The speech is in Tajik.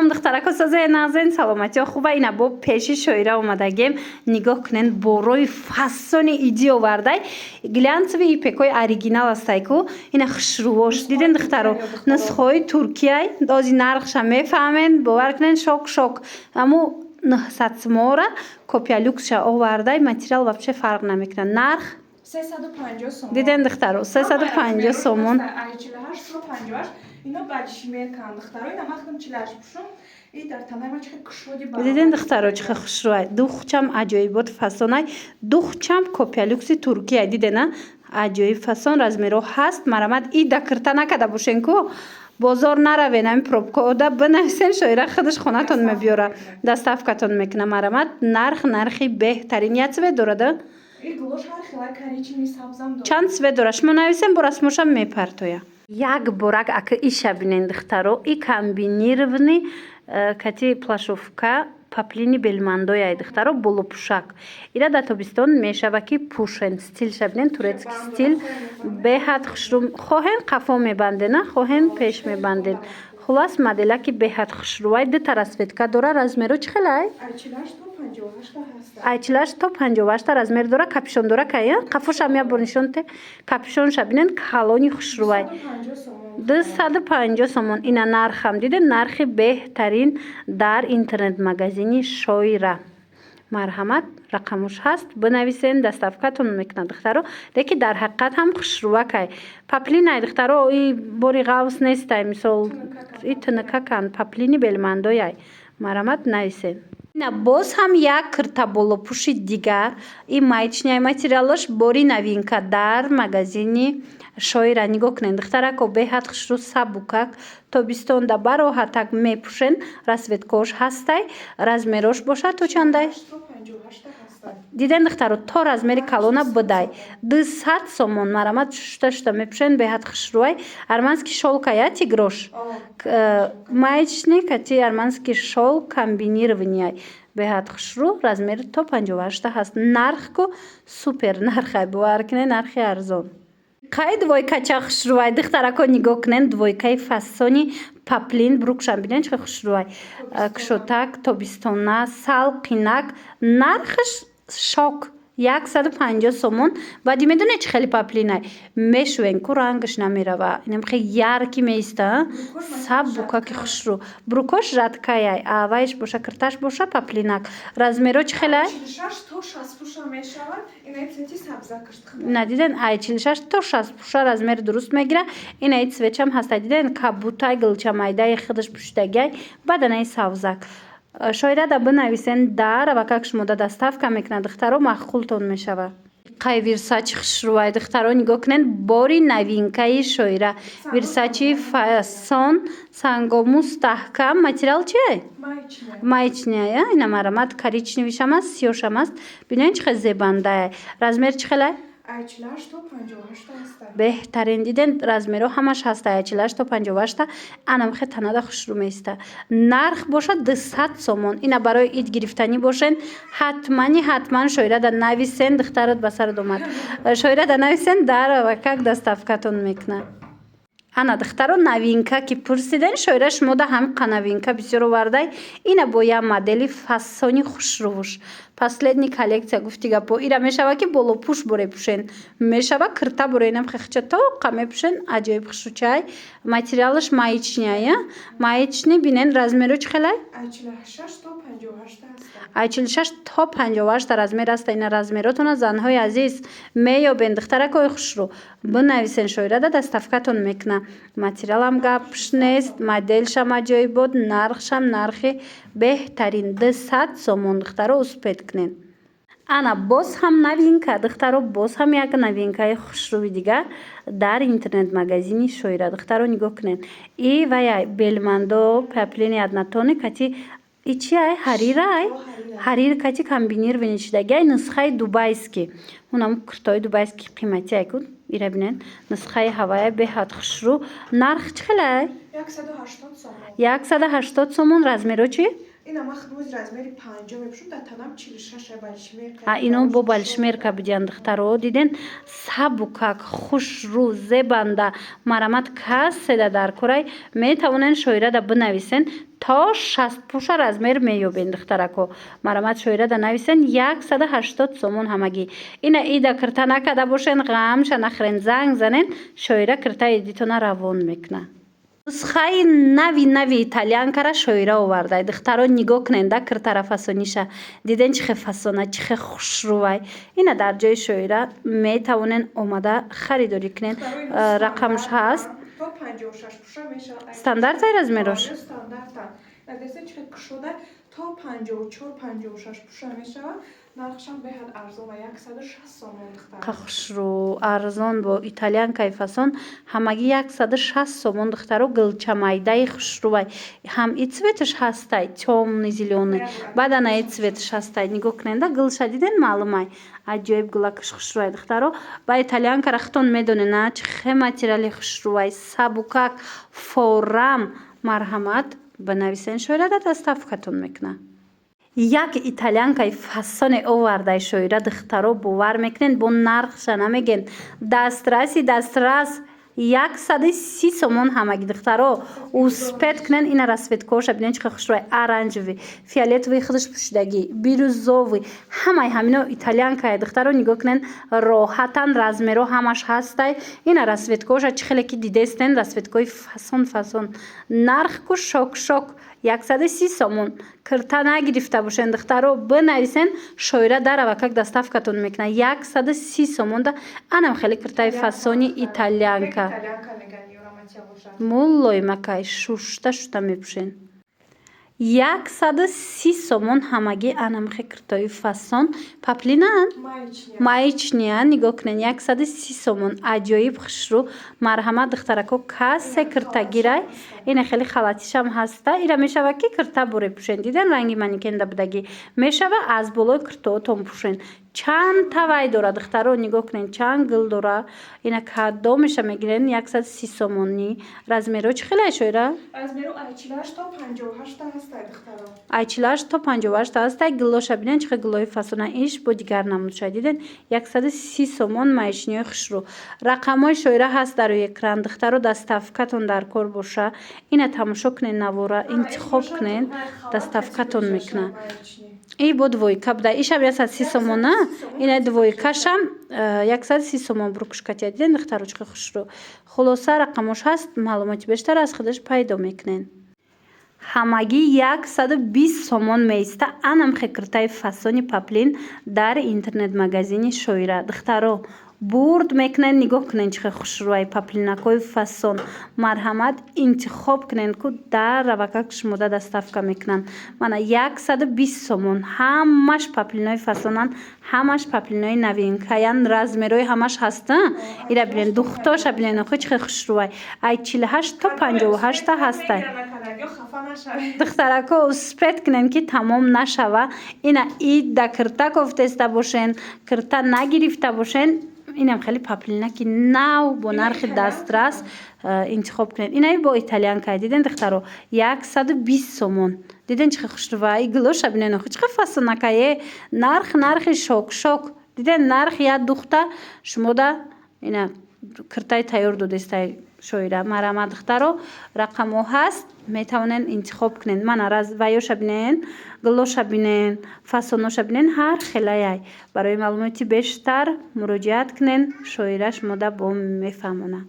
салом духтарако сазаи назен саломатиё хуба ина бо пеши шоира омадагем нигоҳ кунед борои фасони иди овардай глянцеви ипекои оригинал астайку ина хушрувош диден духтаро нусхои туркияй дози нархша мефаҳмен бовар кунед шок аму 900 сомора копия люксша овардай материал вообще фарқ намекунад нарх 350 сомон диден духтаро 350 сомон اینا بعدش میکنم دخترای اینا مخدم چیلش بشم این در تمام چه کشودی با دیدن دخترها چه خوشروای دوخچم عجایبات فسونای دوخچم کپیالوکسی ترکیه دیدن عجایب فسون размеро هست مرامد ای دکرتا نکده باشین کو بازار نروین همین پروبکا دا بنویسین شاید خودش خونتون میبیاره دستافکتون میکنه مرامد نرخی بهترین یه چه داره این گلوش هر خیلی کریچی سبزم داره چند چه داره شما نویسین براش موشم میپرتویا یک борак ака иша бинен духтаро и комбинированный кати плашовка паплини белмандояй духтаро болопушак ира да тобистон мешава ки пушен стил шабинен турецки стил беҳад хушрум хоҳен қафо мебандена хоҳен пеш мебанден хулас модела ки беҳад хушрувай дута расветка дора размеро чӣ хелай айчилаш то 58 размер дора капюшон дора кая қафошам я бонишонте капюшон шабинен калони хушрувай 250 сомон ина нархам диде нархи беҳтарин дар интернет магазини шоира марҳамат рақамуш ҳаст бинависен доставкатон мекунад духтаро леки дар ҳақиқат ҳам хушрувакай паплинай духтаро и бори ғавс нестай мисол и тинакакан паплини белмандояй марҳамат нависен ина боз ҳам як киртаболопуши дигар и маечняй материалаш бори новинка дар магазини шоира нигоҳ кунед духтарако беҳад хушру сабукак тобистонда бароҳатак мепушен расветкош ҳастай размерош бошад то чандай диден духтаро то размери калона бидай 200 сомон марҳамат шута мепушен беҳад хушруай армански шолка я тигрош маечни кати армански шол комбинированияй беҳад хушру размери то 58 ҳаст нархку супер нархай бовар кунед нархи арзон қай двойкача хушрувай духтарако нигоҳ кунед двойкаи фасони паплин брукшам бинен чӣ хушрувай кушотак тобистона салқинак нархаш шок 150 сомон баъди медонед чӣ хеле паплинай мешӯен ку рангаш намерава инам хеле ярки меиста сабукаки хушру брукош жаткаяй аваиш боша кирташ боша паплинак размеро чӣ хелай надиден ай 46 то 60 размер дуруст мегира инаи цветчам ҳаста диден кабутай гулчамайдаи худаш пуштагай баданаи савзак шоира да бинависен дар ва как шумода доставка мекунад духтаро махқултон мешава қай вирсачи хушрувай духтаро нигоҳ кунед бори новинкаи шоира вирсачи фасон сангу мустаҳкам материал чие маечняя ина марҳамат коричневишам аст сиёшам аст бинен чӣ хел зебандая размер чӣ хелай беҳтарин диден размеро ҳамаш ҳаста айчилаш то 58 анам хе танада хушру меиста нарх бошад 200 сомон ина барои ид гирифтанӣ бошен ҳатман шоирада нависен духтарат ба сарад омад шоирада нависен дар ва как доставкатон мекунад ана духтаро новинка ки пурсиден шоира шумода ҳамқа новинка бисёр овардай ина бо я модели фасони хушрувуш последний коллекция гуфтига по ира мешава ки болопуш боре пушен мешава кирта боре инам хехча тоқа мепушен аҷоиб хушучай материалаш маечняя маечни бинен размеро чӣ хелай ай 46 то 58 размер аста ина размеротона занҳои азиз меёбен духтаракои хушру бинависен шоирада доставкатон мекуна материалам гапш нест моделшам аҷоибот нархшам нархи беҳтарин 200 сомон духтаро успед кунед ана боз ҳам новинка духтаро боз ҳам як новинкаи хушруви дигар дар интернет магазини шоира духтаро нигоҳ кунед и ваяй белмандо паплини однотони кати ичиай ҳарирай ҳарир кати комбинирований шудагиай нусхаи дубайски унам куртои дубайски қиматиай кун ира бинен нусхаи ҳавая беҳад хушру нарх чӣ хелай 180 сомон размеро чӣ این هم خدمت размери 50 میپوشم در تنم 46 بالشمیر اینو با بالشمیر بیدین دخترو دیدن سبکک خوش رو زبنده مرامت کسی در کرای میتونن شویره دا بنویسن تا 60 پوش размер مییابین دخترکو مرامت شویره دا نویسن 180 سومون همگی اینا ایدا کرتا نکده باشن غمش نخرین زنگ زنن شویره کرتا ایدیتونه روان میکنه نسخه نوی ایتالیانکا شویره آورده دخترها نگاه کنند کرتا فسونیشه دیدن چه فسونه چه خوشروی اینا در جای شویره میتونن اومده خریداری کنن رقمش هست تا 56 پوشه میشه استاندارد размерش استاندارد دسته چه شده تا 54 56 پوشه میشه نرخش هم بهت ارزان 160 سومون دختر خوشرو ارزان با ایتالیانکای فسون همگی 160 سومون دخترو گلچه майдай خوشروی هم ای цветش هسтай темный зеленый بعدن ای цветش هسтай نگاه کننده گلشه دیدن معلومه عجیب گلکش خوشروی دخترو با ایتالیانکا رختون میدونه نه چه ماتریالی خوشروی سبکک فورم مرحمت بنویسین شویره دا دستافکتون میکنه یک ایتالیانکای فسون آورده شویره دخترو باور میکنین با نرخش نمیگین دسترس 130 سومون همگی دخترو و سپید کنن این رسوید کوشه بینین چه خوشروی ارنجوی فیالتوی خودش پوشیدگی بیروزوی همینو ایتالیانکای دخترو نگاه کنن راحتن رزمرو همش هستای این رسوید کوشه چه خیلی که دیده استن رسوید کوی فسون نرخ کو شوک 130 سومون کرتا نگرفته باشین دخترو بنویسین شویره در وکک دستافکتون میکنه 130 سومون ده انم خیلی کرتای فسونی ایتالیانکا مولوی مکای شوشته میپوشین 130 سومون همگی انم خیلی کرتای فسون پاپلینان مایچنیا نگاه کنین 130 سومون عجایب خوشرو مرحمت دخترکو کسی کرتا گیرای این خیلی خلاتیش هم هسته ایره میشه و که کرتا بوری پوشین دیدن رنگی منی کنده بدگی میشه و از بلوی کرتا تون پوشین چند توای دوره دخترو نگاه کنین چند گل دوره اینا کادو میشه میگیرین 130 سومونی رزمیرو چه خیلی شویره؟ رزمیرو ایچیلاش تا 58 هسته دخترو ایچیلاش تا 58 هسته گلوش بینین چه گلوی فسونه ایش با دیگر نمود شدیدن 130 سومون مایشنی خوشرو رقمای شویره هست در اکران دخترو دستافکتون در کار باشه اینا تماشا کنین نواره انتخاب کنین دستافکتون میکنه ای با двойка بده ایشم 130 سومونه این двойкаш هم 130 سومون بروکشکا دیدن دخترو چه خوشرو خلاصه رقمش هست معلومات بیشتر از خودش پیدا میکنین همگی 120 سومون میسته انم خکرتای فسونی پاپلین در اینترنت مگزینی شویره دخترو برد میکنن نگاه کنن چه خوشروی پاپلینکای فسون مرحمت انتخاب کنن که در روککش مدت دستافکا میکنن من 120 سومون همش پاپلینای فسونن همش پاپلینای نوینکاین رزمیروی همش هستن ایره بلین دختاش بلین خود چه خوشروی ای 48 تا 58 هستن دخترکو سپید کنن که تمام نشوه اینا اید دکرتا گفته باشین کرتا نگرفته باشین اینم خیلی پاپلینکی نو با نرخ دسترس انتخاب کنید اینایی با ایتالیانکا دیدن دخترو 120 سومون دیدن چه خوشروی گلوش بینن خود چه فسونکایه نرخ شوک دیدن نرخ یا دختر شما دا اینا کرتای تایور دو دستای شویره مرامت دخترو رقمو هست میتونن انتخاب کنین من از ویوش بینن گلوش بینن فسونوش بینن هر خیلی برای معلوماتی بیشتر مراجعت کنین شویرش مده بوم میفهمونه